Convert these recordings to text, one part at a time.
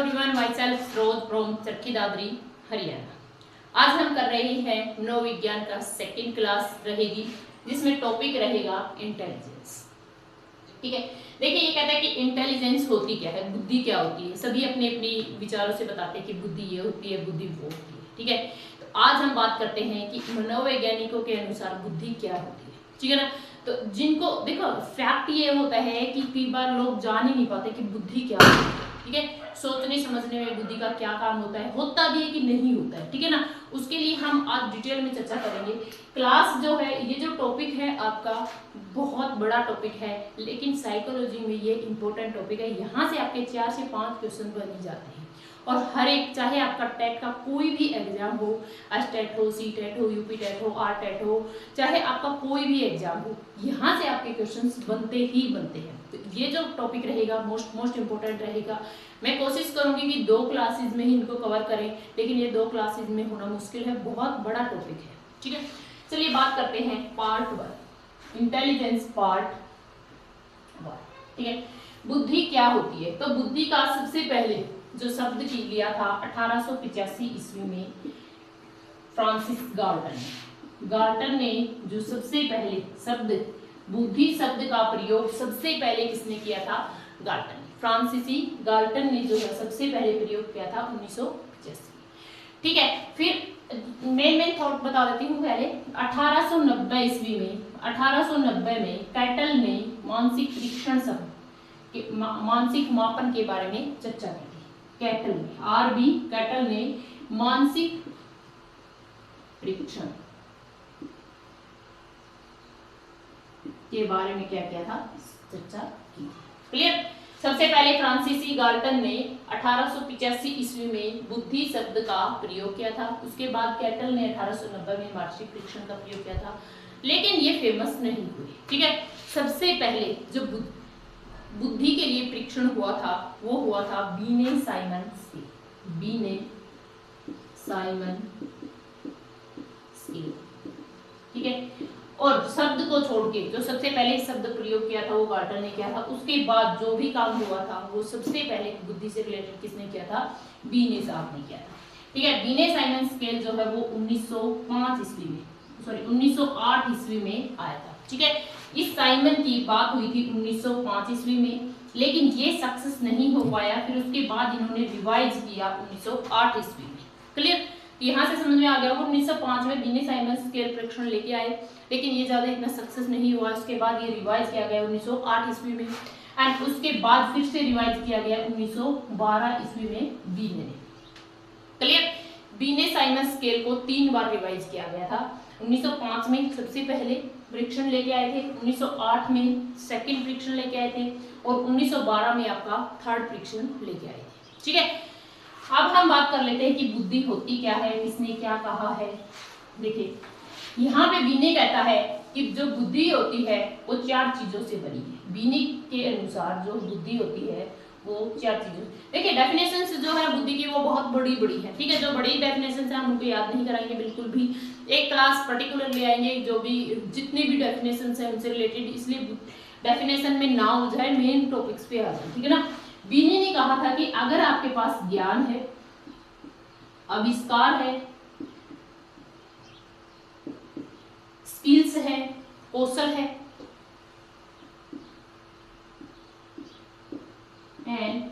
Everyone, my self Saroj from Charkhi Dadri, Haryana. आज हम कर रहे हैं मनोविज्ञान का सेकंड क्लास रहेगी, जिसमें टॉपिक रहेगा इंटेलिजेंस। ठीक है, देखिए ये कहता है कि इंटेलिजेंस होती क्या है, बुद्धि क्या होती है। सभी अपने अपनी विचारों से बताते हैं कि बुद्धि ये होती है, बुद्धि वो होती है। ठीक है, तो आज हम बात करते हैं कि मनोवैज्ञानिकों के अनुसार बुद्धि क्या होती है। ठीक है ना, तो जिनको देखो फैक्ट ये होता है कि कई बार लोग जान ही नहीं पाते कि बुद्धि क्या होती है। ठीक है, सोचने समझने में बुद्धि का क्या काम होता है, होता भी है कि नहीं होता है। ठीक है ना, उसके लिए हम आज डिटेल में चर्चा करेंगे। क्लास जो है, ये जो टॉपिक है आपका बहुत बड़ा टॉपिक है, लेकिन साइकोलॉजी में ये इंपॉर्टेंट टॉपिक है। यहाँ से आपके 4 से 5 क्वेश्चन बन जाते हैं और हर एक, चाहे आपका टेट का कोई भी एग्जाम हो, एसटेट हो, सी टेट हो, यूपी टेट हो, आर टेट हो, चाहे आपका कोई भी एग्जाम हो, यहाँ से आपके क्वेश्चंस बनते ही बनते हैं। तो ये जो टॉपिक रहेगा मोस्ट इम्पोर्टेंट रहेगा। मैं कोशिश करूंगी कि 2 क्लासेज में ही इनको कवर करें, लेकिन ये 2 क्लासेज में होना मुश्किल है, बहुत बड़ा टॉपिक है। ठीक है, चलिए बात करते हैं पार्ट 1, इंटेलिजेंस पार्ट 1। ठीक है, बुद्धि क्या होती है। तो बुद्धि का सबसे पहले जो शब्द की लिया था 1885 ईस्वी में फ्रांसिस गाल्टन ने जो सबसे पहले शब्द बुद्धि शब्द का प्रयोग सबसे पहले किसने किया था, गाल्टन। फ्रांसीसी गाल्टन ने जो है सबसे पहले प्रयोग किया था 1985। ठीक है, फिर मेन थॉट बता देती हूँ पहले। 1890 ईस्वी में 1890 में कैटल ने मानसिक परीक्षण शब्द मानसिक मापन के बारे में चर्चा की थी। कैटल ने, आरबी कैटल ने मानसिक परीक्षण के बारे में क्या किया था, चर्चा की। क्लियर। सबसे पहले फ्रांसीसी गाल्टन ने 1885 ईस्वी में बुद्धि शब्द का प्रयोग किया था। उसके बाद कैटल ने 1890 में मानसिक परीक्षण का प्रयोग किया था, लेकिन ये फेमस नहीं हुए। ठीक है, सबसे पहले जो बुद्धि के लिए परीक्षण हुआ था वो हुआ था बीने साइमन स्केल। ठीक है, और शब्द को छोड़ के जो सबसे पहले शब्द प्रयोग किया था वो गाल्टन ने किया था। उसके बाद जो भी काम हुआ था वो सबसे पहले बुद्धि से रिलेटेड किसने किया था, बीने साहब ने किया था। ठीक है, बीने साइमन स्केल जो है वो 1908 ईस्वी में आया था। ठीक है, इस साइमन की बात हुई थी 1905 ईस्वी में, लेकिन ये सक्सेस नहीं हो पाया। फिर उसके बाद इन्होंने रिवाइज किया 1908 ईस्वी में। क्लियर, यहाँ से समझ में आ गया होगा। 1905 में बीने साइमन स्केल परीक्षण लेके आए, लेकिन ये ज्यादा इतना सक्सेस नहीं हुआ। उसके बाद ये रिवाइज किया गया 1908 ईस्वी में, एंड उसके बाद फिर से रिवाइज किया गया 1912 ईस्वी में बीने ने। क्लियर, बीने साइमन स्केल को 3 बार रिवाइज किया गया था। 1905 में सबसे पहले परीक्षण लेके आए थे, 1908 में सेकंड परीक्षण लेके आए थे, और 1912 में आपका थर्ड परीक्षण लेके आए थे। ठीक है, अब हम बात कर लेते हैं कि बुद्धि होती क्या है, किसने क्या कहा है। देखिए यहाँ पे बीने कहता है कि जो बुद्धि होती है वो 4 चीजों से बनी है। बीने के अनुसार जो बुद्धि होती है वो 4 चीजों। देखिए डेफिनेशन जो है बुद्धि की वो बहुत बड़ी बड़ी है। ठीक है, जो बड़ी डेफिनेशन है हम उनको याद नहीं कराएंगे बिल्कुल भी। एक क्लास पर्टिकुलर ले आएंगे जो भी जितनी भी डेफिनेशन है उनसे रिलेटेड, इसलिए डेफिनेशन में ना उलझाए, मेन टॉपिक्स पे आ जाए। ठीक है ना, बीने ने कहा था कि अगर आपके पास ज्ञान है, आविष्कार है, स्किल्स है, कौशल है, एंड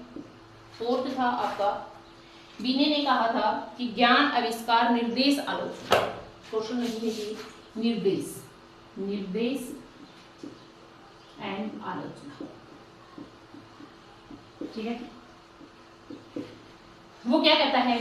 फोर्थ था आपका, बीने ने कहा था कि ज्ञान, आविष्कार, निर्देश, आलोचना। क्वेश्चन नहीं है ये, निर्देश एंड आलोचना। ठीक है, वो क्या कहता है,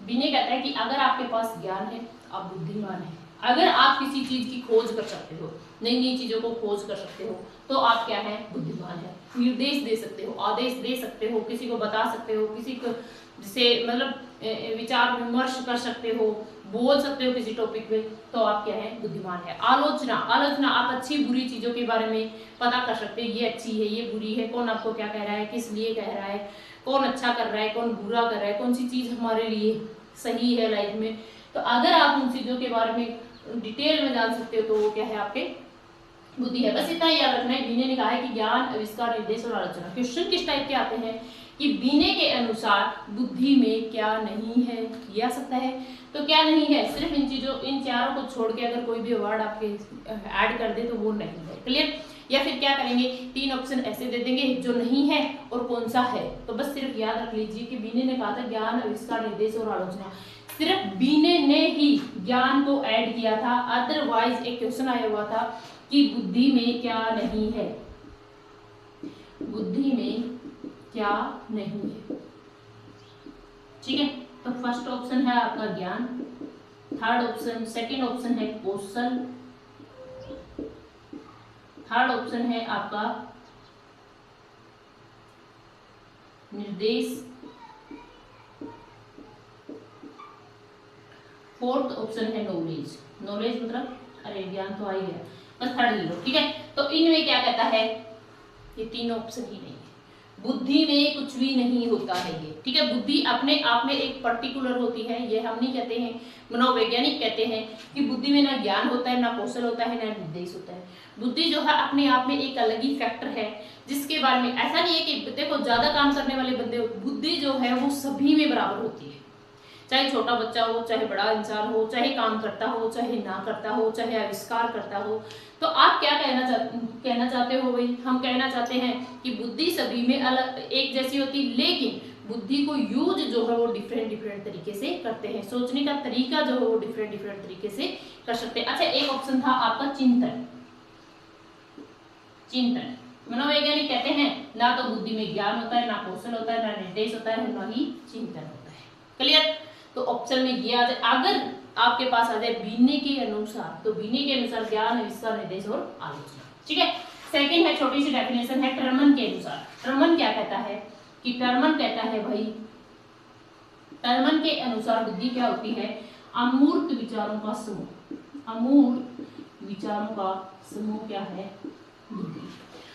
बीने कहता है कि अगर आपके पास ज्ञान है, आप बुद्धिमान है। अगर आप किसी चीज की खोज कर सकते हो, नई नई चीजों को खोज कर सकते हो, तो आप क्या है, बुद्धिमान है। निर्देश दे सकते हो, आदेश दे सकते हो, किसी को बता सकते हो, किसी को से मतलब विचार विमर्श कर सकते हो, बोल सकते हो किसी टॉपिक पे, तो आप क्या है, बुद्धिमान है। आलोचना आप अच्छी बुरी चीजों के बारे में पता कर सकते हो, ये अच्छी है, ये बुरी है, कौन आपको क्या कह रहा है, किस लिए कह रहा है, कौन अच्छा कर रहा है, कौन बुरा कर रहा है, कौन सी चीज हमारे लिए सही है लाइफ में। तो अगर आप उन चीजों के बारे में डिटेल में जान सकते हो तो वो क्या है, आपके बुद्धि है। बस इतना याद रखना है। बीने ने कहा है कि ज्ञान, आविष्कार, निर्देश और आलोचना। क्वेश्चन किस टाइप के आते हैं कि बीने के अनुसार बुद्धि में क्या नहीं है, ये आ सकता है। तो क्या नहीं है, सिर्फ इन चीजों, इन चारों को छोड़ के अगर कोई भी वर्ड आपके ऐड कर दे तो वो नहीं है। क्लियर? या फिर क्या करेंगे, 3 ऑप्शन ऐसे दे देंगे जो नहीं है और कौन सा है। तो बस सिर्फ याद रख लीजिए कि बीने ने कहा था ज्ञान, आविष्कार, निर्देश और आलोचना। सिर्फ बीने ने ही ज्ञान को ऐड किया था, अदरवाइज एक क्वेश्चन आया हुआ था कि बुद्धि में क्या नहीं है, बुद्धि में क्या नहीं है। ठीक है, तो फर्स्ट ऑप्शन है आपका ज्ञान, थर्ड ऑप्शन, सेकंड ऑप्शन है कौशल, थर्ड ऑप्शन है आपका निर्देश, फोर्थ ऑप्शन है नॉलेज। नॉलेज मतलब अरे ज्ञान तो आ ही गया, बस थर्ड ले लो। ठीक है, तो इनमें क्या कहता है, ये 3 ऑप्शन ही नहीं है, बुद्धि में कुछ भी नहीं होता है ये। ठीक है, बुद्धि अपने आप में एक पर्टिकुलर होती है, ये हम नहीं कहते हैं, मनोवैज्ञानिक कहते हैं कि बुद्धि में ना ज्ञान होता है, ना कौशल होता है, ना निर्देश होता है। बुद्धि जो है अपने आप में एक अलग ही फैक्टर है, जिसके बारे में ऐसा नहीं है कि देखो ज्यादा काम करने वाले बंदे, बुद्धि जो है वो सभी में बराबर होती है, चाहे छोटा बच्चा हो, चाहे बड़ा इंसान हो, चाहे काम करता हो, चाहे ना करता हो, चाहे आविष्कार करता हो। तो आप क्या कहना चाहते हो भाई, हम कहना चाहते हैं कि बुद्धि सभी में अलग एक जैसी होती, लेकिन बुद्धि को यूज जो है वो डिफरेंट तरीके से करते हैं, सोचने का तरीका जो है वो डिफरेंट तरीके से कर सकते हैं। अच्छा, एक ऑप्शन था आपका चिंतन। चिंतन मनोवैज्ञानिक कहते हैं ना तो बुद्धि में ज्ञान होता है, ना कौशल होता है, ना निर्देश होता है, ना ही चिंतन होता है। क्लियर? तो ऑप्शन में ये आ जाए, अगर आपके पास आ जाए बीने के अनुसार, तो बीने के अनुसार ज्ञान, आविष्कार, निर्देश और आलोचना। ठीक है, सेकंड है, छोटी सी डेफिनेशन है टर्मन के अनुसार। टर्मन क्या कहता है कि टर्मन कहता है भाई, टर्मन के अनुसार बुद्धि क्या होती है, अमूर्त विचारों का समूह। अमूर्त विचारों का समूह क्या है, बुद्धि।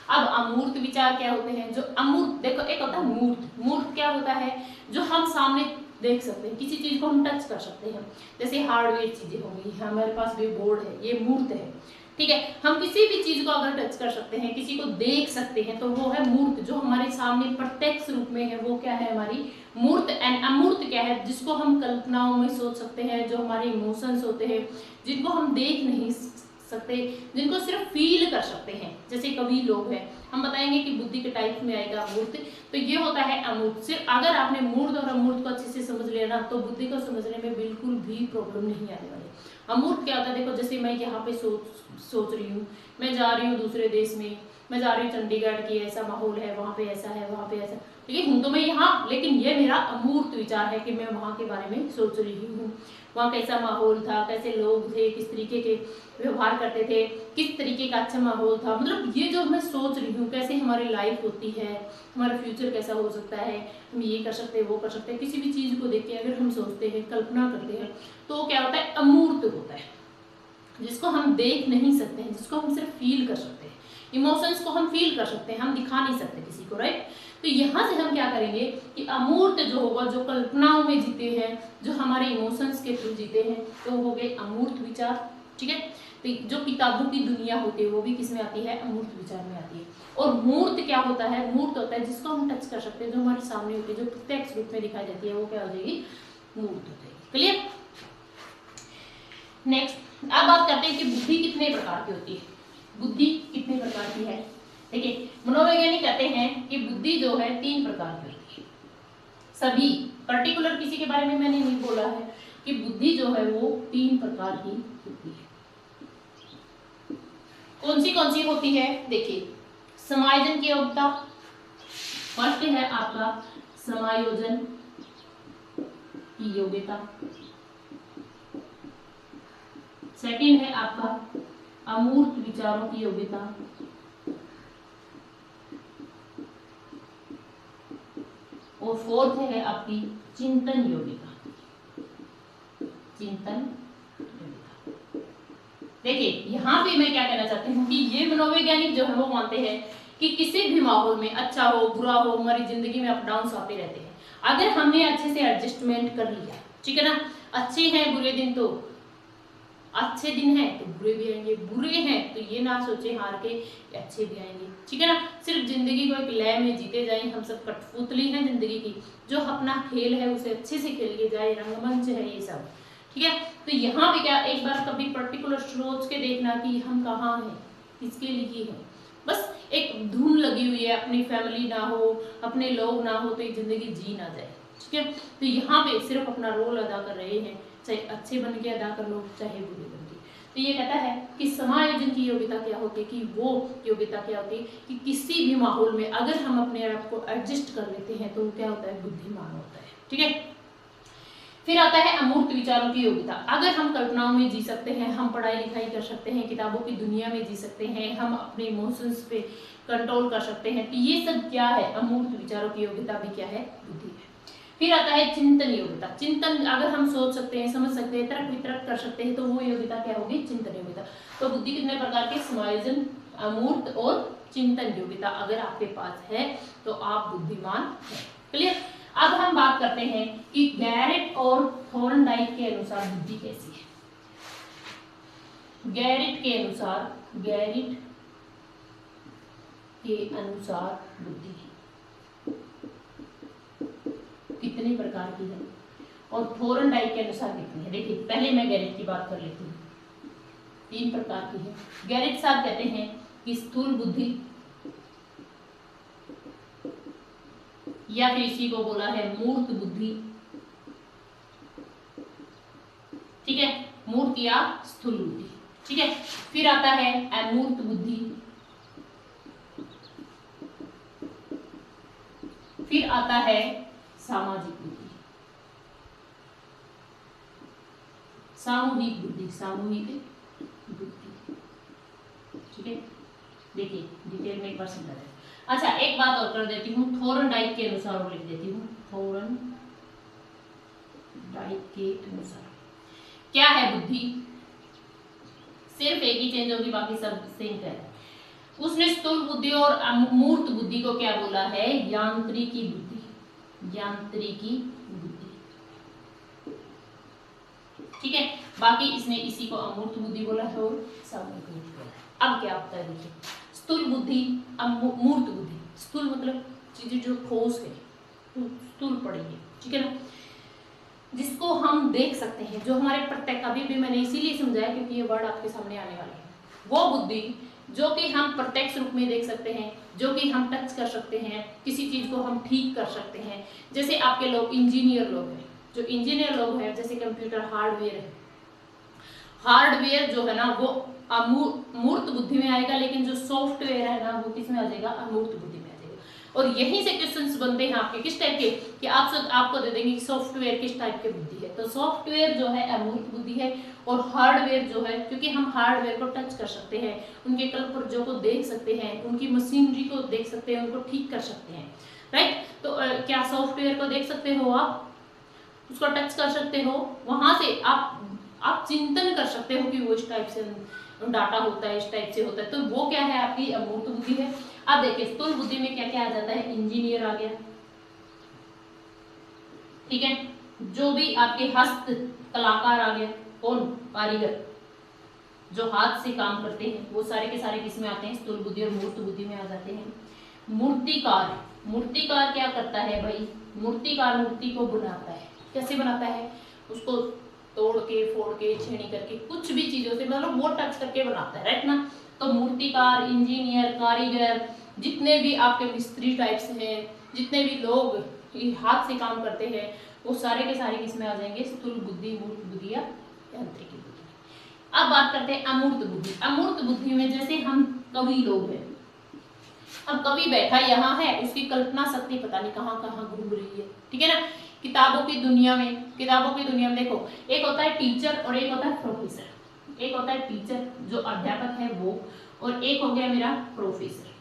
अब अमूर्त विचार क्या होते हैं, जो अमूर्त, देखो एक होता है मूर्त। मूर्त क्या होता है, जो हम सामने देख सकते हैं, किसी चीज को हम टच कर सकते हैं, जैसे हार्डवेयर चीजें होंगी, हमारे पास भी बोर्ड है, ये मूर्त है। ठीक है, हम किसी भी चीज को अगर टच कर सकते हैं, किसी को देख सकते हैं, तो वो है मूर्त, जो हमारे सामने प्रत्यक्ष रूप में है, वो क्या है हमारी मूर्त। एंड अमूर्त क्या है, जिसको हम कल्पनाओं में सोच सकते हैं, जो हमारे इमोशंस होते हैं, जिनको हम देख नहीं सकते, जिनको सिर्फ फील कर सकते हैं, जैसे कवि लोग हैं। हम बताएंगे कि बुद्धि के टाइप में आएगा अमूर्त, तो ये होता है अमूर्त। सिर्फ अगर आपने मूर्त और अमूर्त को अच्छे से समझ लिया ना, तो बुद्धि को समझने में बिल्कुल भी प्रॉब्लम नहीं आने वाली। अमूर्त क्या होता है, देखो जैसे मैं यहाँ पे सोच रही हूँ, मैं जा रही हूँ दूसरे देश में, मैं जा रही हूँ चंडीगढ़ की, ऐसा माहौल है, वहाँ पे ऐसा है, वहाँ पे ऐसा, ठीक है, हूँ तो मैं यहाँ, लेकिन ये मेरा अमूर्त विचार है कि मैं वहाँ के बारे में सोच रही हूँ, वहाँ कैसा माहौल था, कैसे लोग थे, किस तरीके के व्यवहार करते थे, किस तरीके का अच्छा माहौल था, मतलब ये जो मैं सोच रही हूँ, कैसे हमारी लाइफ होती है, हमारा फ्यूचर कैसा हो सकता है, हम ये कर सकते हैं, वो कर सकते हैं। किसी भी चीज को देख के अगर हम सोचते हैं, कल्पना करते हैं, तो क्या होता है, अमूर्त होता है, जिसको हम देख नहीं सकते हैं, जिसको हम सिर्फ फील कर सकते हैं। इमोशंस को हम फील कर सकते हैं, हम दिखा नहीं सकते किसी को, राइट। तो यहाँ से हम क्या करेंगे कि अमूर्त जो होगा, जो कल्पनाओं में जीते हैं, जो हमारे इमोशंस के थ्रू जीते हैं, तो हो गए अमूर्त विचार। ठीक है, तो जो किताबों की दुनिया होती है वो भी किसमें आती है, अमूर्त विचार में आती है। और मूर्त क्या होता है, मूर्त होता है जिसको हम टच कर सकते हैं, जो हमारे सामने होती है, जो प्रत्यक्ष रूप में दिखाई देती है, वो क्या हो जाएगी, मूर्त हो जाएगी। क्लियर? नेक्स्ट, अब बात करते हैं कि बुद्धि कितने प्रकार की होती है। बुद्धि कितने प्रकार की है, देखिए मनोवैज्ञानिक कहते हैं कि बुद्धि जो है 3 प्रकार की होती है। सभी पर्टिकुलर किसी के बारे में मैंने नहीं बोला है कि बुद्धि जो है वो 3 प्रकार की होती है। कौन सी होती है, देखिए समायोजन की योग्यता, फर्स्ट है आपका समायोजन की योग्यता, सेकंड है आपका अमूर्त विचारों की योग्यता, और फोर्थ है आपकी चिंतन योग्यता। चिंतन योग्यता, देखिए यहाँ पे मैं क्या कहना चाहती हूँ कि ये मनोवैज्ञानिक जो है वो मानते हैं कि किसी भी माहौल में, अच्छा हो बुरा हो, हमारी जिंदगी में अप डाउन आते रहते हैं, अगर हमने अच्छे से एडजस्टमेंट कर लिया, ठीक है ना, अच्छे हैं बुरे दिन तो अच्छे दिन हैं तो बुरे भी आएंगे, बुरे हैं तो ये ना सोचे हार के अच्छे भी आएंगे, ठीक है ना। सिर्फ जिंदगी को एक लय में जीते जाए, हम सब कठपुतली हैं जिंदगी की, जो अपना खेल है उसे अच्छे से खेल के जाए, रंगमंच है ये सब, ठीक है। तो यहाँ पे क्या, एक बार कभी पर्टिकुलर सोच के देखना कि हम कहाँ हैं, किसके लिए है। बस एक धुन लगी हुई है, अपनी फैमिली ना हो, अपने लोग ना हो तो ये जिंदगी जी ना जाए, ठीक है। तो यहाँ पे सिर्फ अपना रोल अदा कर रहे हैं, चाहे अच्छे बन के अदा कर लो चाहे बुरे बन के। तो ये कहता है कि समायोजन की योग्यता क्या होती है, कि वो योग्यता क्या होती है कि किसी भी माहौल में अगर हम अपने आप को एडजस्ट कर लेते हैं तो क्या होता है, बुद्धिमान होता है, ठीक है। फिर आता है अमूर्त विचारों की योग्यता। अगर हम कल्पनाओं में जी सकते हैं, हम पढ़ाई लिखाई कर सकते हैं, किताबों की दुनिया में जी सकते हैं, हम अपने इमोशंस पे कंट्रोल कर सकते हैं, तो ये सब क्या है, अमूर्त विचारों की योग्यता भी क्या है, बुद्धि है। फिर आता है चिंतन योग्यता। चिंतन अगर हम सोच सकते हैं, समझ सकते हैं, तर्क वितर्क कर सकते हैं तो वो योग्यता क्या होगी, चिंतन योग्यता। तो बुद्धि कितने प्रकार के, समायोजन, अमूर्त और चिंतन योग्यता अगर आपके पास है तो आप बुद्धिमान हैं। क्लियर। अब हम बात करते हैं कि गैरेट और थॉर्नडाइक के अनुसार बुद्धि कैसी है। गैरेट के अनुसार बुद्धि कितने प्रकार की है और थॉर्नडाइक के अनुसार कितनी है। देखिए पहले मैं गैरेट की बात कर लेती हूँ। 3 प्रकार की है। गैरेट साहब कहते हैं कि स्थूल बुद्धि, या फिर इसी को बोला है मूर्त बुद्धि, ठीक है, मूर्त या स्थूल बुद्धि, ठीक है। फिर आता है अमूर्त बुद्धि, फिर आता है सामाजिक बुद्धि, सामूहिक बुद्धि, ठीक है। देखिए डिटेल में एक बार समझा जाए। अच्छा एक बात और कर देती हूँ, थॉर्नडाइक के अनुसार और लिख देती हूँ। थॉर्नडाइक के अनुसार क्या है बुद्धि, सिर्फ एक ही चेंज होगी, बाकी सब सेम है। उसने स्थूल बुद्धि और अमूर्त बुद्धि को क्या बोला है, यांत्रिकी बुद्धि, ठीक है। बाकी इसने इसी को अमूर्त बुद्धि बोला है और सामूहिक बुद्धि बोला है। अब क्या होता है देखिए, स्थूल बुद्धि, अमूर्त बुद्धि। स्थूल मतलब चीजें जो ठोस है, स्थूल पड़ी है, ठीक है ना, जिसको हम देख सकते हैं, जो हमारे प्रत्यक्ष, अभी भी मैंने इसीलिए समझाया क्योंकि ये वर्ड आपके सामने आने वाले हैं। वो बुद्धि जो कि हम प्रत्यक्ष रूप में देख सकते हैं, जो कि हम टच कर सकते हैं, किसी चीज को हम ठीक कर सकते हैं। जैसे आपके लोग इंजीनियर लोग हैं, जो इंजीनियर लोग हैं, जैसे कंप्यूटर हार्डवेयर है, हार्डवेयर जो है ना वो मूर्त बुद्धि में आएगा, लेकिन जो सॉफ्टवेयर है ना वो किस में आ जाएगा, अमूर्त बुद्धि में आ जाएगा। और यहीं से क्वेश्चंस बनते हैं आपके किस टाइप के, कि आपको दे देंगे सॉफ्टवेयर किस टाइप के बुद्धि है, तो सॉफ्टवेयर जो है अमूर्त बुद्धि है, और हार्डवेयर जो है, क्योंकि हम हार्डवेयर को टच कर सकते हैं, उनके कलपुर्जों को देख सकते हैं, उनकी मशीनरी को देख सकते हैं, उनको ठीक कर सकते हैं, राइट। तो क्या सॉफ्टवेयर को देख सकते हो आप, उसको टच कर सकते हो, वहां से आप चिंतन कर सकते हो कि वो इस टाइप से डाटा होता है, इस टाइप से होता है, तो वो क्या है, आपकी अमूर्त बुद्धि है। अब देखिए स्थूल बुद्धि में क्या क्या आ जाता है, इंजीनियर आ गया, ठीक है, जो भी आपके हस्त कलाकार आ गया, कौन, कारीगर, जो हाथ से काम करते हैं, वो सारे के सारे किस में आते हैं, स्थूल बुद्धि और मूर्त बुद्धि में आ जाते हैं। मूर्तिकार क्या करता है भाई, मूर्तिकार मूर्ति को बनाता है, कैसे बनाता है, उसको तोड़ के, फोड़ के, छेनी करके, कुछ भी चीजों से, मतलब वो टच करके बनाता है, राइट ना। तो मूर्तिकार, इंजीनियर, कारीगर, जितने भी आपके मिस्त्री टाइप्स हैं, जितने भी लोग हाथ से काम करते हैं, वो सारे के सारे किसमें आ जाएंगे, स्थूल बुद्धि, मूर्त बुद्धि या यांत्रिकी बुद्धि। अब बात करते हैं अमूर्त बुद्धि। अमूर्त बुद्धि में जैसे हम कवि लोग हैं, अब कवि बैठा यहाँ है, उसकी कल्पना शक्ति पता नहीं कहाँ कहाँ घूम रही है, ठीक है ना। किताबों की दुनिया में देखो, एक होता है टीचर और एक होता है प्रोफेसर। एक होता है टीचर जो अध्यापक है वो, और एक हो गया मेरा प्रोफेसर,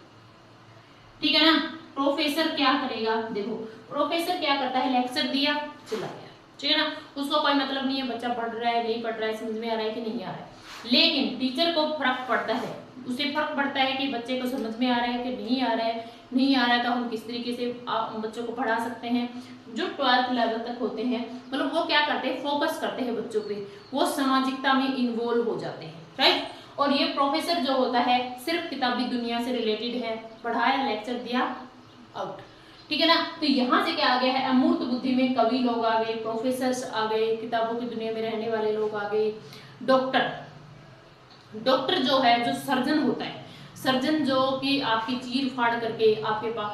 ठीक है ना। प्रोफेसर क्या करेगा, देखो प्रोफेसर क्या करता है, लेक्चर दिया, चला गया, ठीक है ना, उसको कोई मतलब नहीं है बच्चा पढ़ रहा है नहीं पढ़ रहा है, समझ में आ रहा है कि नहीं आ रहा है। लेकिन टीचर को फर्क पड़ता है, उसे फर्क पड़ता है कि बच्चे को समझ में आ रहा है कि नहीं आ रहा है, नहीं आ रहा है तो हम किस तरीके से बच्चों को पढ़ा सकते हैं। जो 12th लेवल तक होते हैं मतलब वो क्या करते हैं, फोकस करते हैं बच्चों पे, वो सामाजिकता में इन्वॉल्व हो जाते हैं, राइट। और ये प्रोफेसर जो होता है सिर्फ किताबी दुनिया से रिलेटेड है, पढ़ाया, लेक्चर दिया, आउट, ठीक है ना। तो यहाँ से क्या आ गया है, अमूर्त बुद्धि में कवि लोग आ गए, प्रोफेसर्स आ गए, किताबों की दुनिया में रहने वाले लोग आ गए। डॉक्टर जो है, जो सर्जन होता है, सर्जन जो कि आपकी चीर फाड़ करके आपके पास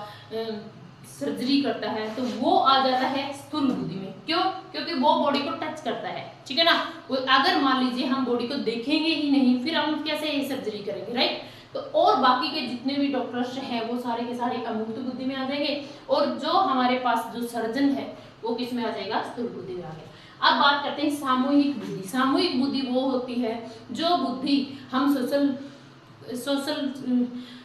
सर्जरी करता है, तो वो आ जाता है स्थूल बुद्धि में। क्यों? क्योंकि वो बॉडी को टच करता है, ठीक है ना। अगर मान लीजिए हम बॉडी को देखेंगे ही नहीं, फिर हम कैसे सर्जरी करेंगे, राइट। तो और बाकी के जितने भी डॉक्टर्स हैं वो सारे के सारे अमूर्त बुद्धि में आ जाएंगे, और जो हमारे पास जो सर्जन है वो किस में आ जाएगा, स्थूल बुद्धि में आ गया। अब बात करते हैं सामूहिक बुद्धि। सामूहिक बुद्धि वो होती है जो बुद्धि हम सोशल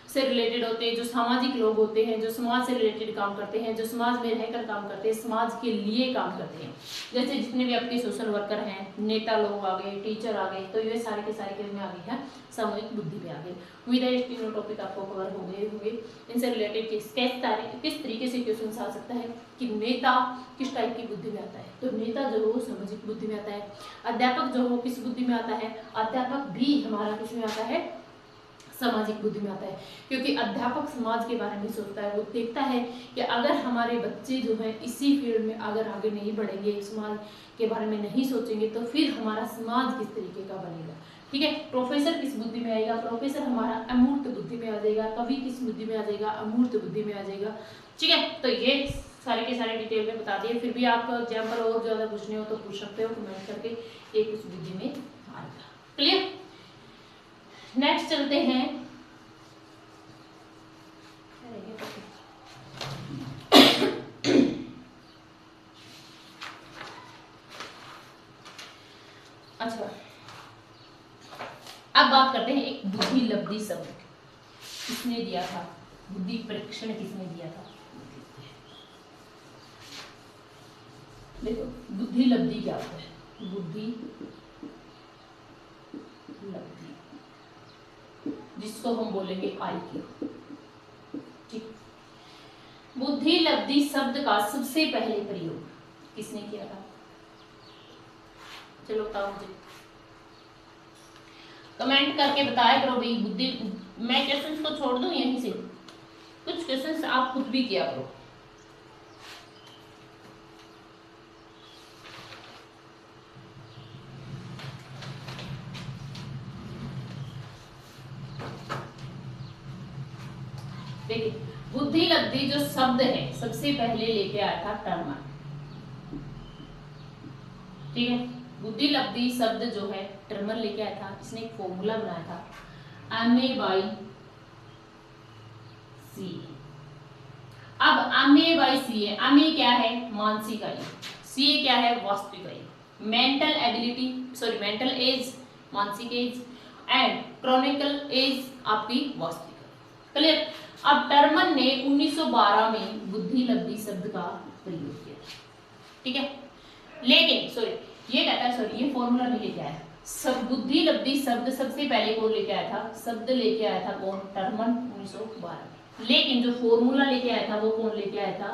से रिलेटेड होते हैं, जो सामाजिक लोग होते हैं, जो समाज से रिलेटेड काम करते हैं, जो समाज में रहकर काम करते हैं, समाज के लिए काम करते हैं। जैसे जितने भी आपके सोशल वर्कर हैं, नेता लोग आ गए, टीचर आ गए, तो ये सारे के सारे किस में आ गए हैं, सामूहिक बुद्धि पे आ गए। उम्मीद है तीनों टॉपिक आपको कवर हो गए होंगे। इनसे रिलेटेड किस तरीके से क्वेश्चन आ सकता है कि नेता किस टाइप की बुद्धि में आता है, तो नेता जो हो सामाजिक बुद्धि में आता है। अध्यापक जो हो किस बुद्धि में आता है, अध्यापक भी हमारा किस में आता है, सामाजिक बुद्धि में आता है। क्योंकि अध्यापक समाज के बारे में सोचता है, वो देखता है कि अगर हमारे बच्चे जो है इसी फील्ड में अगर आगे नहीं बढ़ेंगे, समाज के बारे में नहीं सोचेंगे, तो फिर हमारा समाज किस तरीके का बनेगा, ठीक है। प्रोफेसर किस बुद्धि में आएगा, प्रोफेसर हमारा अमूर्त बुद्धि में आ जाएगा। कवि किस बुद्धि में आ जाएगा, अमूर्त बुद्धि में आ जाएगा, ठीक है। तो ये सारे के सारे डिटेल में बता दिए। फिर भी आपको एग्जाम्पल और ज्यादा पूछने हो तो पूछ सकते हो कमेंट करके, ये कुछ बुद्धि में आएगा। क्लियर। नेक्स्ट चलते हैं, अच्छा अब बात करते हैं एक बुद्धि लब्धि शब्द किसने दिया था, बुद्धि परीक्षण किसने दिया था। देखो बुद्धि लब्धि क्या होता है, बुद्धि लब्धि जिसको हम बोलेंगे IQ, ठीक। बुद्धि लब्धि शब्द का सबसे पहले प्रयोग किसने किया था, चलो बताओ मुझे, कमेंट करके बताया करो भाई। बुद्धि, मैं क्वेश्चंस को छोड़ दूं यहीं से, कुछ क्वेश्चंस आप खुद भी किया करो। देखिए बुद्धि लब्धि जो शब्द है सबसे पहले लेके आया था टर्मन, ठीक है। बुद्धि लब्धि शब्द जो है टर्मन लेके आया था, इसने एक फॉर्मूला बनाया था MA/C। अब MA/C है, MA क्या है, मानसिक आयु, CA क्या है, वास्तविक आयु। Mental ability, sorry mental as, मानसिक एज, एंड क्रॉनिकल एज आपकी वास्तविक आयु। क्लियर। अब टर्मन ने 1912 में बुद्धि लब्धि शब्द का प्रयोग किया, ठीक है। लेकिन सॉरी ये कहता है, सॉरी ये फॉर्मूला नहीं लेके आया, सब बुद्धि लब्धि शब्द सबसे पहले कौन लेके आया था, शब्द लेके आया था कौन, टर्मन 1912 में। लेकिन जो फॉर्मूला लेके आया था वो कौन लेके आया था,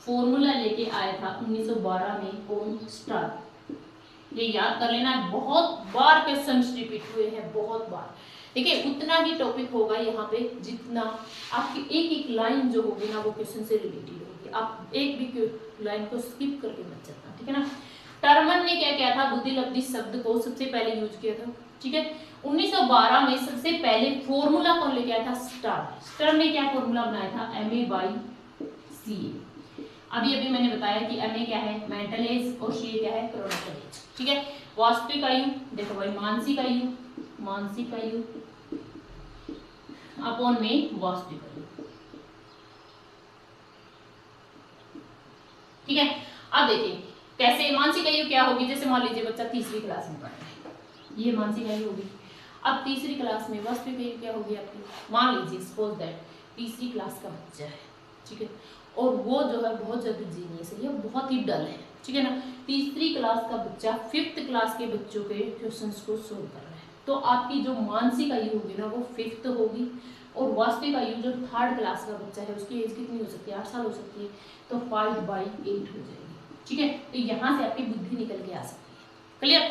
फॉर्मूला लेके आया था 1912 में कौन, स्टार। ये याद कर लेना, बहुत बार क्वेश्चन रिपीट हुए हैं, बहुत बार। देखिए उतना ही टॉपिक होगा यहाँ पे जितना आपकी एक एक लाइन जो होगी ना वो क्वेश्चन से रिलेटेड होगी, आप एक भी लाइन को स्किप करके मत चलना, ठीक है ना। टर्मन ने क्या किया था, बुद्धि लब्धि शब्द को सबसे पहले यूज किया था, ठीक है। 1912 में सबसे पहले फॉर्मूला कौन लेके आया था, स्टार। स्टार ने क्या फॉर्मूला बनाया था, MA/C। अभी अभी मैंने बताया कि MA क्या है, मेंटल एज, और CA क्या है, क्रॉनिकल एज, ठीक है। वास्तविक आयु, देखो भाई मानसिक आयु, मानसिक आयु अपॉन में वास्तविक आयु, ठीक है। अब देखिए कैसे मानसिक आयु क्या होगी, जैसे मान लीजिए बच्चा तीसरी क्लास में पढ़ रहा है, ये मानसिक आयु होगी। अब तीसरी क्लास में वास्तविक आयु क्या होगी आपकी, मान लीजिए सपोज दैट तीसरी क्लास का बच्चा है, ठीक है, और वो जो है बहुत ज्यादा जीनियस है, ये बहुत ही डल है, ठीक है ना। तीसरी क्लास का बच्चा 5th क्लास के बच्चों के क्वेश्चंस को सोल्व कर रहा है, तो आपकी जो मानसिक आयु होगी ना वो 5th होगी, और वास्तविक आयु जो 3rd क्लास का बच्चा है उसकी एज कितनी हो सकती है, 8 साल हो सकती है, तो 5/8 हो जाएगी। ठीक है, तो यहाँ से आपकी बुद्धि निकल के आ सकती है। क्लियर।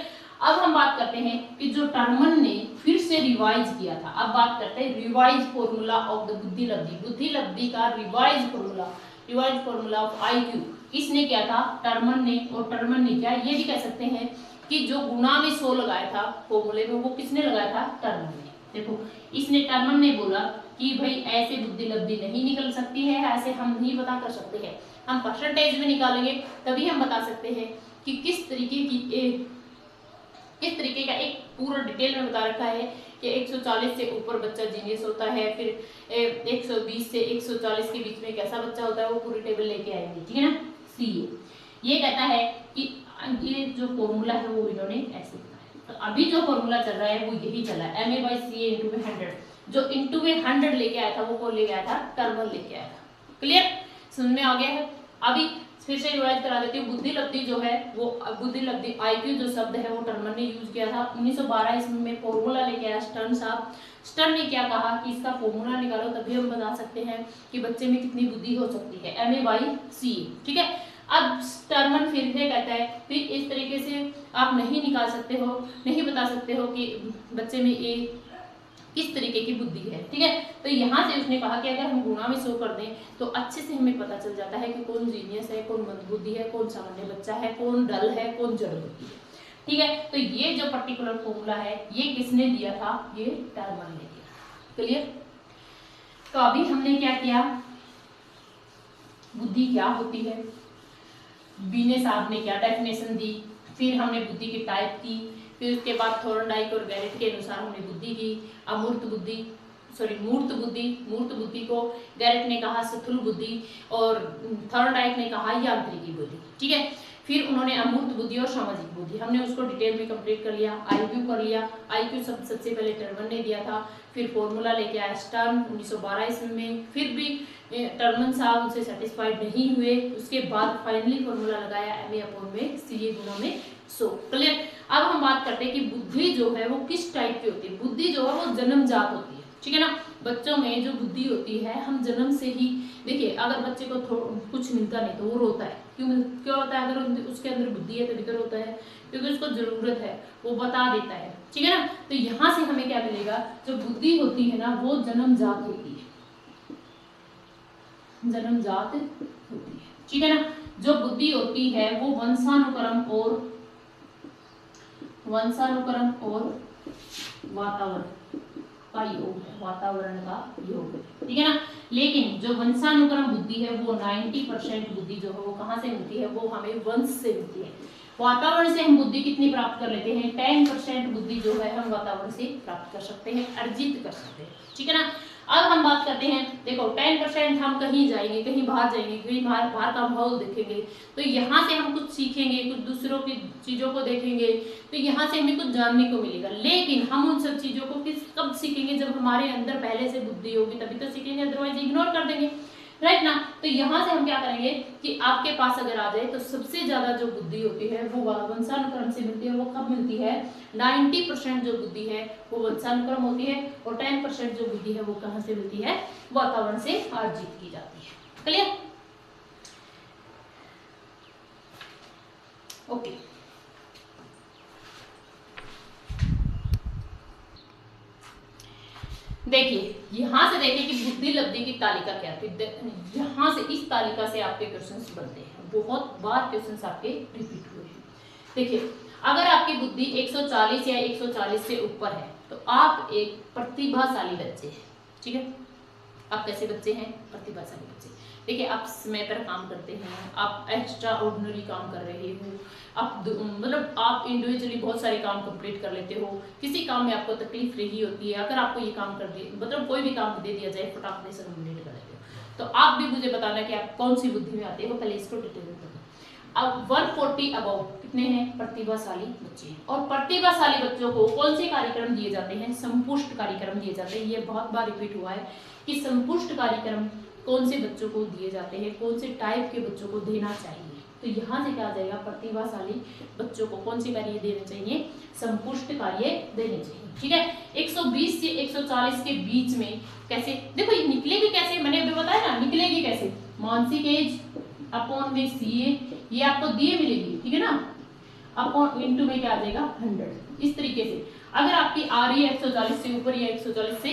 अब हम बात करते हैं कि जो टर्मन ने फिर से रिवाइज किया था, अब बात करते हैं रिवाइज फॉर्मूला ऑफ द बुद्धि लब्धि, बुद्धि लब्धि का रिवाइज फॉर्मूला ऑफ IQ किसने किया था, टर्मन ने। और टर्मन ने क्या, ये भी कह सकते हैं कि जो गुणा में 100 लगाया था फॉर्मूले में, वो किसने लगाया था, टर्मन ने। देखो इसने टर्मन ने बोला कि भाई ऐसे बुद्धि लब्धि नहीं निकल सकती है, ऐसे हम नहीं पता कर सकते हैं, हम परसेंटेज में निकालेंगे तभी हम बता सकते हैं कि किस तरीके का एक पूरा डिटेल में बता रखा है कि 140 से ऊपर बच्चा जीनियस होता है, फिर 120 से 140 के बीच में कैसा बच्चा होता है, वो पूरी टेबल लेके आएंगे। ठीक है ना। CA ये कहता है कि ये जो फॉर्मूला है वो इन्होंने ऐसे बनाया। तो अभी जो फॉर्मूला चल रहा है वो यही चला है, MA/CA × 100। जो इंटू में 100 लेके आया था वो कौन लेके आया था, टर्मन लेके आया था। क्लियर, समझ में आ गया है। अभी फिर से रिवाइज करा देती हूँ। बुद्धि लब्धि जो है वो बुद्धि लब्धि IQ जो शब्द है वो टर्मन ने यूज किया था 1912 ईस्वी में, फॉर्मूला लेके आया स्टर्न साहब। स्टर्न ने क्या कहा कि इसका फॉर्मूला निकालो तभी हम बता सकते हैं कि बच्चे में कितनी बुद्धि हो सकती है, MA/CA। ठीक है। अब टर्मन फिर से कहता है फिर इस तरीके से आप नहीं निकाल सकते हो, नहीं बता सकते हो कि बच्चे में ये किस तरीके की बुद्धि है। ठीक है, तो यहाँ से उसने कहा कि अगर हम गुणा में 100 कर दें तो अच्छे से हमें पता चल जाता है कि कौन जीनियस है, कौन मंद बुद्धि है, कौन सामान्य बच्चा है, कौन डल है, कौन जड़ बुद्धि है। ठीक है, तो ये जो पर्टिकुलर फॉर्मूला है ये किसने दिया था, ये टर्मन ने दिया। क्लियर। तो अभी हमने क्या किया, बुद्धि क्या होती है, बीने साहब ने क्या डेफिनेशन दी, फिर हमने बुद्धि की टाइप की, फिर उसके बाद थॉर्नडाइक और गैरेट के अनुसार हमने बुद्धि की मूर्त बुद्धि को गैरेट ने कहा स्थूल बुद्धि और थॉर्नडाइक ने कहा यांत्रिकी बुद्धि। ठीक है, फिर उन्होंने अमूर्त बुद्धि और सामाजिक बुद्धि हमने उसको डिटेल में कंप्लीट कर लिया। IQ कर लिया, IQ सबसे पहले टर्मन ने दिया था, फिर फॉर्मूला लेके आया स्टर्न 1912 ईस्वी में, फिर भी टर्मन साहब उनसे सेटिस्फाइड नहीं हुए, उसके बाद फाइनली फॉर्मूला लगाया MA/CA गुणा में 100। क्लियर। अब हम बात करते हैं कि बुद्धि जो है वो किस टाइप की होती है। बुद्धि जो है वो जन्मजात होती है। ठीक है ना, बच्चों में जो बुद्धि होती है हम जन्म से ही, देखिए अगर बच्चे को कुछ मिलता नहीं तो वो रोता है, क्यों होता है, अगर उसके अंदर बुद्धि है तभी तो रोता है, क्योंकि उसको जरूरत है, वो बता देता है। ठीक है ना, तो यहाँ से हमें क्या मिलेगा, जो बुद्धि होती है ना वो जन्मजात होती है, जन्मजात होती है। ठीक है ना, जो बुद्धि होती है वो वंशानुक्रम और वातावरण का योग है, वातावरण का योग है। ठीक है ना, लेकिन जो वंशानुक्रम बुद्धि है वो 90% बुद्धि जो है वो कहाँ से मिलती है, वो हमें वंश से मिलती है। वातावरण से हम बुद्धि कितनी प्राप्त कर लेते हैं, 10% बुद्धि जो है हम वातावरण से प्राप्त कर सकते हैं, अर्जित कर सकते हैं। ठीक है ना। अब हम बात करते हैं, देखो 10% हम कहीं जाएंगे, कहीं बाहर जाएंगे, कहीं बाहर का माहौल देखेंगे, तो यहाँ से हम कुछ सीखेंगे, कुछ दूसरों की चीज़ों को देखेंगे, तो यहाँ से हमें कुछ जानने को मिलेगा। लेकिन हम उन सब चीज़ों को कब सीखेंगे, जब हमारे अंदर पहले से बुद्धि होगी तभी तो सीखेंगे, अदरवाइज इग्नोर कर देंगे, राइट ना। तो यहाँ से हम क्या करेंगे कि आपके पास अगर आ जाए तो सबसे ज्यादा जो बुद्धि होती है वो वंशानुक्रम से मिलती है। वो कब मिलती है, 90% जो बुद्धि है वो वंशानुक्रम होती है और 10% जो बुद्धि है वो कहाँ से मिलती है, वातावरण से अर्जित की जाती है। Clear, okay. देखिए यहाँ से देखिए कि बुद्धि लब्धि की तालिका क्या थी। यहाँ से इस तालिका से आपके क्वेश्चंस बनते हैं, बहुत बार क्वेश्चंस आपके रिपीट हुए हैं। देखिए अगर आपकी बुद्धि 140 या 140 से ऊपर है तो आप एक प्रतिभाशाली बच्चे हैं। ठीक है, आप कैसे बच्चे हैं, प्रतिभाशाली बच्चे। देखिए आप समय पर काम करते हैं, आप एक्स्ट्रा ऑर्डिनरी काम कर रहे हो, आप मतलब आप इंडिविजुअली बहुत सारे काम कंप्लीट कर लेते हो, किसी काम में आपको तकलीफ नहीं होती है। अगर आपको ये काम कर दिए, मतलब कोई भी काम दे दिया जाए फटाफट से कंप्लीट कर लेते हो, तो आप भी मुझे बताना कि आप कौन सी बुद्धि में आते हो, पहले इसको डिटेल में बताना। अब 140 अबव कितने हैं, प्रतिभाशाली बच्चे हैं। और प्रतिभाशाली बच्चों को कौन से कार्यक्रम दिए जाते हैं, संपुष्ट कार्यक्रम दिए जाते हैं। ये बहुत बार रिपीट हुआ है कि संपुष्ट कार्यक्रम कौन से बच्चों को दिए जाते हैं, कौन से टाइप के बच्चों को देना चाहिए। तो यहाँ से क्या आ जाएगा, प्रतिभाशाली बच्चों को कौन से कार्य देने चाहिए, संपुष्ट कार्य देने चाहिए। ठीक है, 120 से 140 के बीच में कैसे, देखो ये निकलेगी कैसे, मैंने अभी बताया ना निकलेगी कैसे, मानसिक एज अपॉन में सीए, ये आपको दिए मिलेगी, ठीक है ना, अपॉन इंटू में क्या आ जाएगा 100। इस तरीके से अगर आपकी आ रही है 140 से ऊपर या 140 से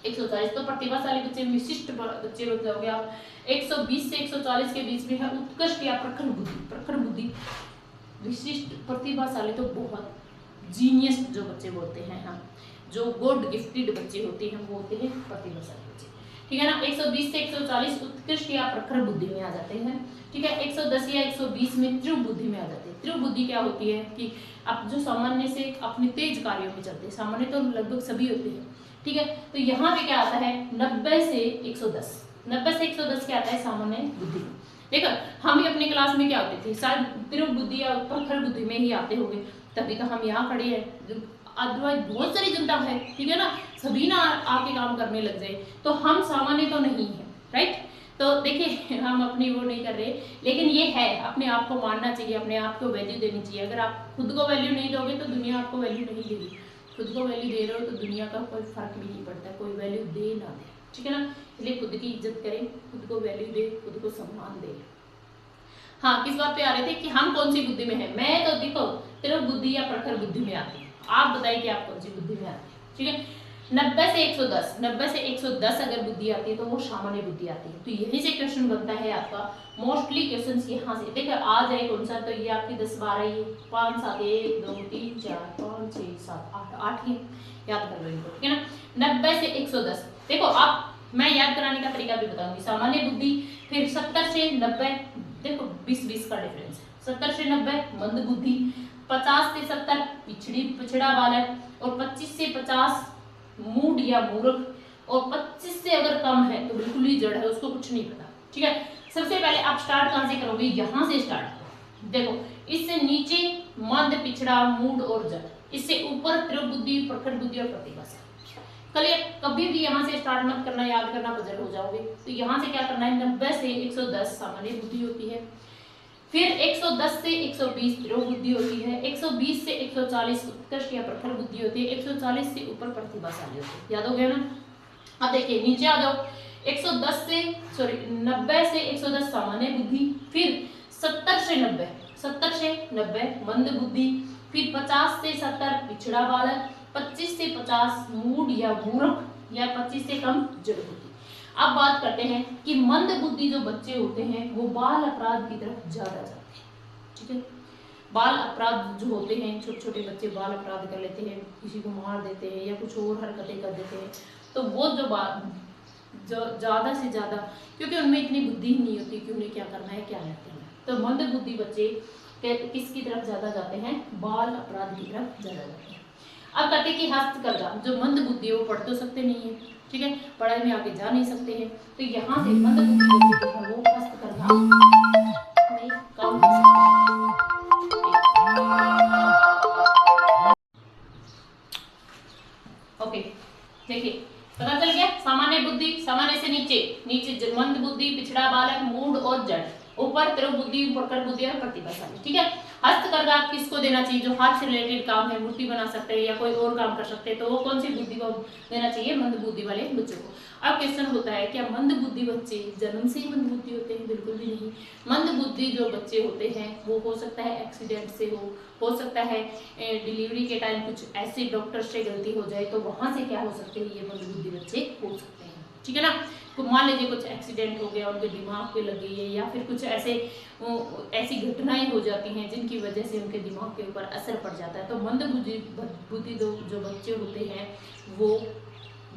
140, तो प्रतिभाशाली बच्चे, विशिष्ट बच्चे बन जाओगे आप। 120 से 140 के बीच में है उत्कृष्ट या प्रखर बुद्धि, प्रखर बुद्धि, विशिष्ट, प्रतिभाशाली तो बहुत जीनियस जो बच्चे बोलते हैं, हाँ जो गॉड गिफ्टेड बच्चे होते हैं वो होते हैं प्रतिभाशाली बच्चे, ठीक है ना। 120 से 140 उत्कृष्ट या प्रखर बुद्धि में आ जाते हैं, ठीक है। 110 या 120 में तीव्र बुद्धि में आ जाते हैं। तीव्र बुद्धि क्या होती है कि आप जो सामान्य से अपने तेज कार्यों में चलते हैं, सामान्य तो लगभग सभी होते हैं, ठीक है। तो यहाँ पे क्या आता है 90 से 110, 90 से 110 क्या आता है सामान्य बुद्धि। देखो हम भी अपने क्लास में क्या होते थे, शायद तीव्र बुद्धि या प्रखर बुद्धि में ही आते होंगे, तभी तो हम यहाँ खड़े हैं। अदरवाइज बहुत सारी जनता है, ठीक है ना, सभी ना आके काम करने लग जाए, तो हम सामान्य तो नहीं है, राइट। तो देखिए हम अपनी वो नहीं कर रहे, लेकिन ये है अपने आप को मानना चाहिए, अपने आप को वैल्यू देनी चाहिए। अगर आप खुद को वैल्यू नहीं दोगे तो दुनिया आपको वैल्यू नहीं देगी, खुद को वैल्यू दे रहे हो तो दुनिया का कोई फर्क भी नहीं पड़ता, कोई वैल्यू दे ना दे, ठीक है ना। इसलिए खुद की इज्जत करें, खुद को वैल्यू दे, खुद को सम्मान दे। हाँ, किस बात पे आ रहे थे कि हम कौन सी बुद्धि में है। मैं तो देखो तीव्र बुद्धि या प्रखर बुद्धि में आती है, आप बताइए कि आप कौन सी बुद्धि में आती है, ठीक है। 90 से 110, 90 से 110 अगर बुद्धि आती है तो वो सामान्य बुद्धि आती है। तो यही से क्वेश्चन बनता है आपका, मोस्टली क्वेश्चंस यहाँ से देखो आ जाए कौन सा, तो ये आपकी 10 12 ये 5 7 1 2 3 4 5 6 7 8 8 ही याद कर लो इनको, ठीक है ना। 90 से 110 देखो आप, मैं याद कराने का तरीका भी बताऊंगी। सामान्य बुद्धि, फिर 70 से 90 देखो 20-20 का डिफरेंस है, 70 से 90 मंद बुद्धि, 50 से 70 पिछड़ा बालक, और 25 से 50 मूड या मूर्ख, और 25 से अगर कम है तो बिल्कुल ही जड़ है, उसको कुछ नहीं पता, ठीक है। सबसे पहले आप स्टार्ट कहां से करोगे, यहाँ से स्टार्ट करो। देखो इससे नीचे मंद, पिछड़ा, मूड और जड़, इससे ऊपर तीव्र बुद्धि, प्रखर बुद्धि और प्रतिभाशाली। कभी भी यहाँ से स्टार्ट मत करना, याद करना पजल हो जाओगे। तो यहाँ से क्या करना है, 90 से 110 सामान्य बुद्धि होती है, फिर 110 से 120 तीव्र बुद्धि होती है, 120 से 140 उत्कृष्ट या प्रखर बुद्धि होती है, 140 से ऊपर प्रतिभाशाली होती है। याद हो गया ना। अब देखिए नीचे आ जाओ, 90 से 110 सामान्य बुद्धि, फिर 70 से 90 मंद बुद्धि, फिर 50 से 70 पिछड़ा बालक, 25 से 50 मूड या मूर्ख, या 25 से कम जड़ बुद्धि। अब बात करते हैं कि मंद बुद्धि जो बच्चे होते हैं वो बाल अपराध की तरफ ज्यादा जाते हैं, ठीक है। बाल अपराध जो होते हैं, छोटे छोटे बच्चे बाल अपराध कर लेते हैं, किसी को मार देते हैं या कुछ और हरकतें कर देते हैं, तो वो जो ज्यादा से ज्यादा, क्योंकि उनमें इतनी बुद्धि नहीं होती कि उन्हें क्या करना है क्या नहीं करना है, तो मंद बुद्धि बच्चे किसकी तरफ ज्यादा जाते हैं, बाल अपराध की तरफ ज्यादा जाते हैं। अब कहते हैं कि हस्तकला, जो मंद बुद्धि है वो पढ़ तो सकते नहीं है, ठीक है, पढ़ाई में आगे जा नहीं सकते हैं, तो यहाँ से मंद बुद्धि बच्चे जो है वो हस्तकला नहीं काम कर सकते हैं। ओके देखिए पता चल गया, सामान्य बुद्धि, सामान्य से नीचे मंद बुद्धि, पिछड़ा बालक, मूड और जड़, ऊपर तीव्र बुद्धि, प्रखर बुद्धि और प्रतिभाशाली, ठीक है। हस्तकला किसको देना चाहिए, जो हाथ से रिलेटेड काम है, मूर्ति बना सकते हैं या कोई और काम कर सकते हैं, तो वो कौन सी बुद्धि को देना चाहिए, मंद बुद्धि वाले बच्चों को। अब क्वेश्चन होता है क्या मंद बुद्धि बच्चे जन्म से ही मंद बुद्धि होते हैं, बिल्कुल भी नहीं। मंद बुद्धि जो बच्चे होते हैं वो हो सकता है एक्सीडेंट से हो सकता है डिलीवरी के टाइम कुछ ऐसे डॉक्टर से गलती हो जाए, तो वहां से क्या हो सकते हैं, ये मंद बुद्धि बच्चे हो सकते हैं, ठीक है ना। तो मान लीजिए कुछ एक्सीडेंट हो गया, उनके दिमाग पे लग गई है, या फिर कुछ ऐसी घटनाएं हो जाती हैं जिनकी वजह से उनके दिमाग के ऊपर असर पड़ जाता है, तो मंद बुद्धि जो बच्चे होते हैं वो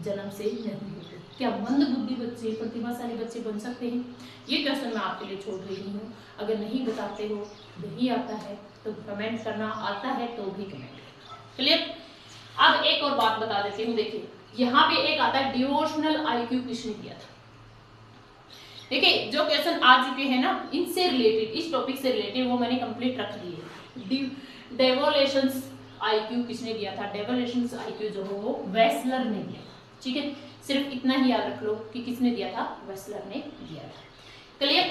जन्म से नहीं होते। क्या मंद बुद्धि बच्चे प्रतिभाशाली बच्चे बन सकते हैं, ये क्वेश्चन मैं आपके लिए छोड़ रही हूँ। अगर नहीं बताते हो, नहीं आता है तो कमेंट करना, आता है तो भी कमेंट करना, क्लियर। अब एक और बात बता देती हूँ, देखिए यहाँ पे एक आता है डिवोशनल आईक्यू किसने दिया था। देखिए जो क्वेश्चन आ चुके हैं ना, इनसे रिलेटेड, इस टॉपिक से रिलेटेड वो मैंने कंप्लीट रख दिए। डेवोलेशंस आईक्यू किसने दिया था, डेवोलेशंस आईक्यू जो हो वो वेस्लर ने दिया था, ठीक है। सिर्फ इतना ही याद रख लो कि किसने दिया था, वेस्लर ने दिया था, क्लियर।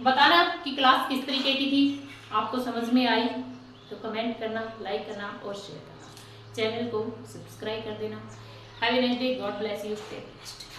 बताना कि क्लास किस तरीके की थी, आपको समझ में आई तो कमेंट करना, लाइक करना और शेयर करना, चैनल को सब्सक्राइब कर देना। Have a nice day, God bless you, stay blessed.